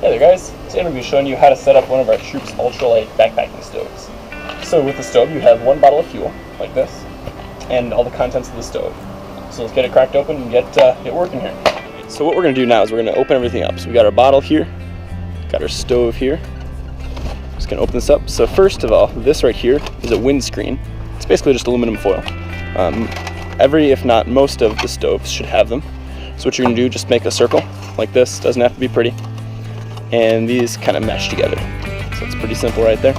Hey there guys, today I'm going to be showing you how to set up one of our troops ultralight backpacking stoves. So with the stove you have one bottle of fuel, like this, and all the contents of the stove. So let's get it cracked open and get working here. So what we're going to do now is we're going to open everything up. So we got our bottle here, got our stove here. Just going to open this up. So first of all, this right here is a windscreen. It's basically just aluminum foil. Every, if not most of the stoves should have them. So what you're going to do, just make a circle like this. Doesn't have to be pretty. And these kind of mesh together. So it's pretty simple right there.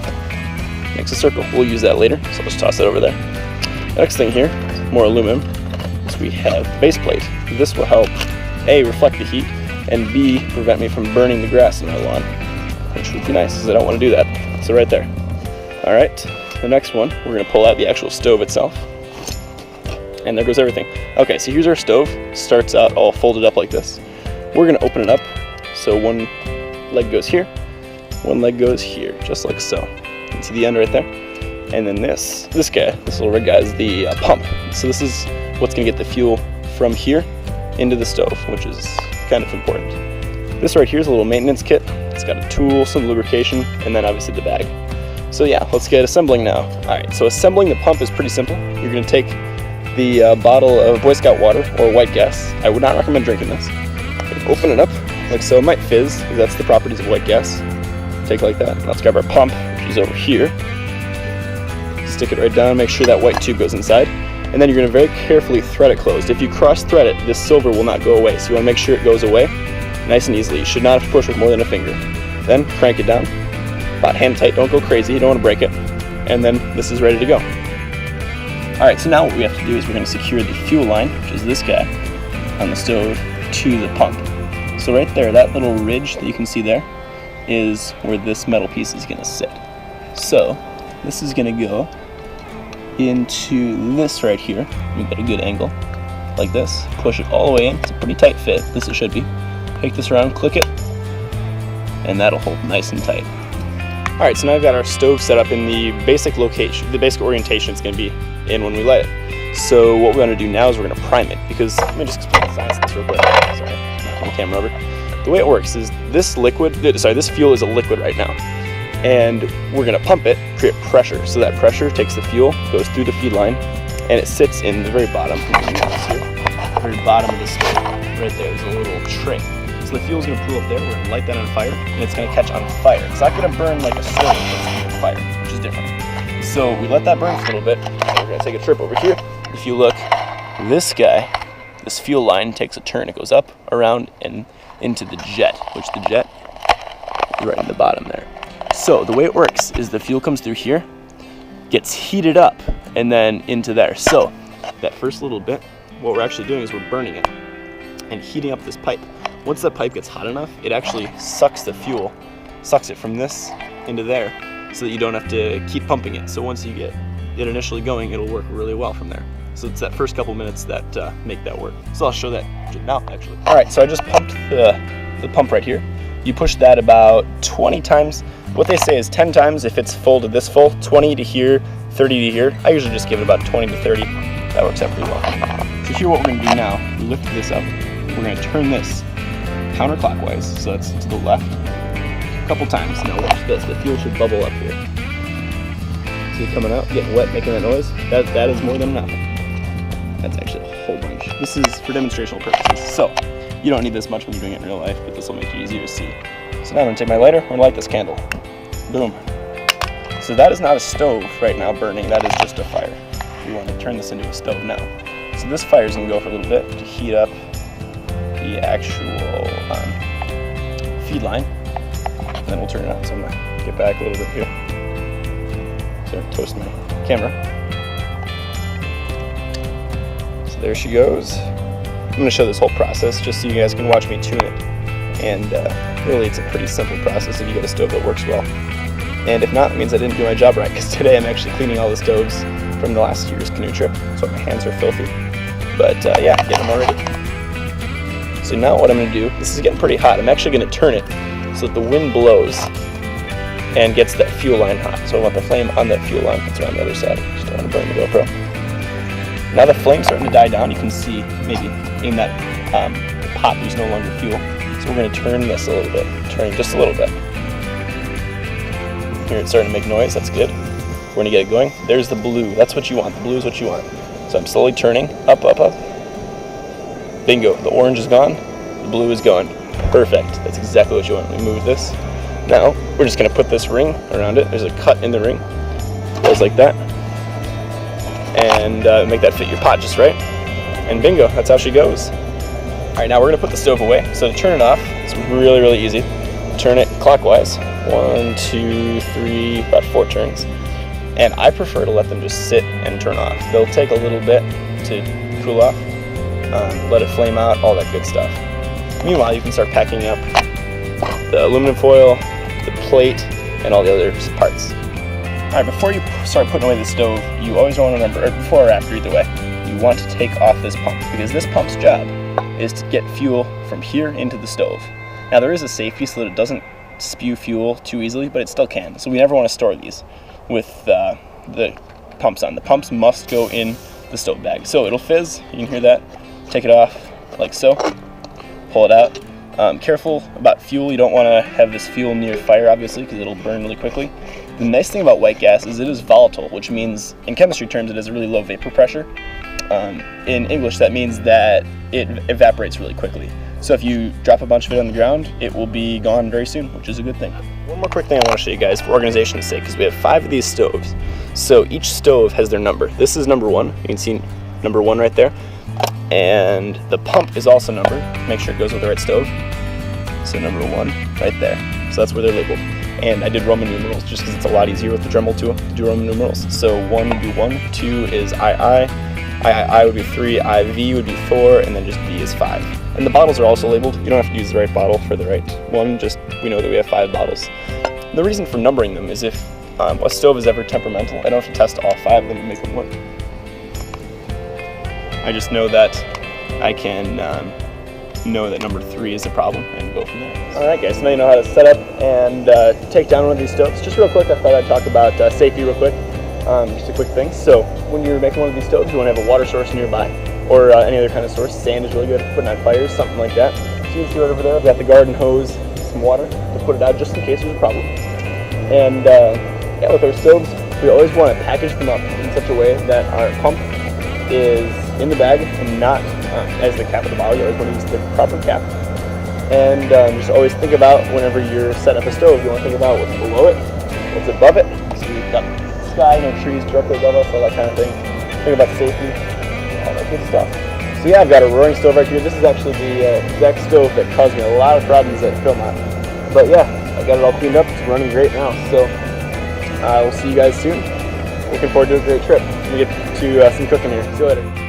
Makes a circle. We'll use that later, so let's toss it over there. The next thing here, more aluminum, is we have the base plate. This will help A, reflect the heat, and B, prevent me from burning the grass in my lawn, which would be nice because I don't want to do that. So right there. Alright, the next one, we're going to pull out the actual stove itself. And there goes everything. Okay, so here's our stove. Starts out all folded up like this. We're going to open it up, so one leg goes here, one leg goes here, just like so. You can see the end right there. And then this guy, this little red guy, is the pump. So this is what's going to get the fuel from here into the stove, which is kind of important. This right here is a little maintenance kit. It's got a tool, some lubrication, and then obviously the bag. So yeah, let's get assembling now. Alright, so assembling the pump is pretty simple. You're going to take the bottle of Boy Scout water, or white gas. I would not recommend drinking this. Open it up, like so. It might fizz, because that's the properties of white gas. Take it like that. Let's grab our pump, which is over here. Stick it right down, make sure that white tube goes inside. And then you're going to very carefully thread it closed. If you cross-thread it, this silver will not go away. So you want to make sure it goes away nice and easily. You should not have to push with more than a finger. Then crank it down, about hand tight, don't go crazy, you don't want to break it. And then this is ready to go. Alright, so now what we have to do is we're going to secure the fuel line, which is this guy, on the stove, to the pump. So right there, that little ridge that you can see there is where this metal piece is going to sit. So this is going to go into this right here. We've got a good angle, like this. Push it all the way in. It's a pretty tight fit, this it should be. Take this around, click it, and that'll hold nice and tight. Alright, so now I've got our stove set up in the basic location, the basic orientation it's going to be in when we light it. So what we're going to do now is we're going to prime it, because, let me just explain the science of this real quick. Sorry, knocking the camera over. The way it works is this fuel is a liquid right now. And we're going to pump it, create pressure. So that pressure takes the fuel, goes through the feed line, and it sits in the very bottom. The very bottom of the stove. Right there, there's a little tray. So the fuel's going to pool up there, we're going to light that on fire, and it's going to catch on fire. It's not going to burn like a stove, it's going to fire, which is different. So we let that burn for a little bit, and we're going to take a trip over here. If you look, this guy, this fuel line takes a turn. It goes up, around, and into the jet, which the jet is right in the bottom there. So the way it works is the fuel comes through here, gets heated up, and then into there. So that first little bit, what we're actually doing is we're burning it and heating up this pipe. Once that pipe gets hot enough, it actually sucks the fuel, sucks it from this into there, so that you don't have to keep pumping it. So once you get it initially going, it'll work really well from there. So it's that first couple minutes that make that work. So I'll show that now, actually. All right, so I just pumped the pump right here. You push that about 20 times. What they say is 10 times if it's full to this full, 20 to here, 30 to here. I usually just give it about 20 to 30. That works out pretty well. So here what we're gonna do now, we lift this up. We're gonna turn this counterclockwise, so that's to the left, a couple times. Now watch this, the fuel should bubble up here. See it coming out, getting wet, making that noise? That is more than enough. That's actually a whole bunch. This is for demonstrational purposes, so you don't need this much when you're doing it in real life, but this will make it easier to see. So now I'm gonna take my lighter, I'm gonna light this candle. Boom. So that is not a stove right now burning, that is just a fire. We want to turn this into a stove now. So this fire is gonna go for a little bit to heat up the actual feed line, and then we'll turn it on. So I'm gonna get back a little bit here. So toast my camera. So there she goes. I'm gonna show this whole process just so you guys can watch me tune it. And really it's a pretty simple process if you get a stove that works well. And if not, it means I didn't do my job right, because today I'm actually cleaning all the stoves from the last year's canoe trip, so my hands are filthy. But yeah, get them all ready. So now what I'm going to do, this is getting pretty hot, I'm actually going to turn it so that the wind blows and gets that fuel line hot. So I want the flame on that fuel line. It's around the other side, just don't want to burn the GoPro. Now the flame's starting to die down. You can see maybe in that pot there's no longer fuel. So So we're going to turn this a little bit, turning just a little bit. Here it's starting to make noise, that's good. We're going to get it going. There's the blue, that's what you want, the blue is what you want. So I'm slowly turning, up, up, up. Bingo, the orange is gone, the blue is going. Perfect, that's exactly what you want. We move this. Now, we're just going to put this ring around it. There's a cut in the ring, goes like that. And make that fit your pot just right. And bingo, that's how she goes. All right, now we're gonna put the stove away. So to turn it off, it's really, really easy. Turn it clockwise. 1, 2, 3, about 4 turns. And I prefer to let them just sit and turn off. They'll take a little bit to cool off, let it flame out, all that good stuff. Meanwhile, you can start packing up the aluminum foil, the plate, and all the other parts. All right, before you start putting away the stove, you always want to remember, before or after either way, you want to take off this pump, because this pump's job is to get fuel from here into the stove. Now there is a safety so that it doesn't spew fuel too easily, but it still can. So we never want to store these with the pumps on. The pumps must go in the stove bag. So it'll fizz, you can hear that. Take it off like so, pull it out. Careful about fuel, you don't want to have this fuel near fire obviously because it'll burn really quickly. The nice thing about white gas is it is volatile, which means in chemistry terms it has a really low vapor pressure. In English that means that it evaporates really quickly. So if you drop a bunch of it on the ground, it will be gone very soon, which is a good thing. One more quick thing I want to show you guys for organization's sake, because we have 5 of these stoves. So each stove has their number. This is number 1, you can see number 1 right there. And the pump is also numbered, make sure it goes with the right stove. So number 1 right there. So that's where they're labeled. And I did Roman numerals just because it's a lot easier with the Dremel tool to do Roman numerals. So 1 would be 1, 2 is III would be 3, IV would be 4, and then just V is 5. And the bottles are also labeled. You don't have to use the right bottle for the right one, just we know that we have 5 bottles. The reason for numbering them is if a stove is ever temperamental, I don't have to test all 5 of them to make them work. I just know that I can know that number 3 is a problem and go from there. Alright guys, so now you know how to set up and take down one of these stoves. Just real quick, I thought I'd talk about safety real quick. Just a quick thing. So when you're making one of these stoves, you want to have a water source nearby or any other kind of source. Sand is really good for putting out fires, something like that. So you can see right over there, I've got the garden hose, some water to put it out just in case there's a problem. And yeah, with our stoves, we always want to package them up in such a way that our pump is in the bag and not as the cap of the bottle. You always want to use the proper cap. And just always think about whenever you're setting up a stove, you want to think about what's below it, what's above it. So we've got sky, no trees directly above us, all that kind of thing. Think about safety, all that good stuff. So yeah, I've got a roaring stove right here. This is actually the exact stove that caused me a lot of problems at Philmont. But yeah, I got it all cleaned up. It's running great now. So we'll see you guys soon. Looking forward to a great trip. Let me get to some cooking here. See you later.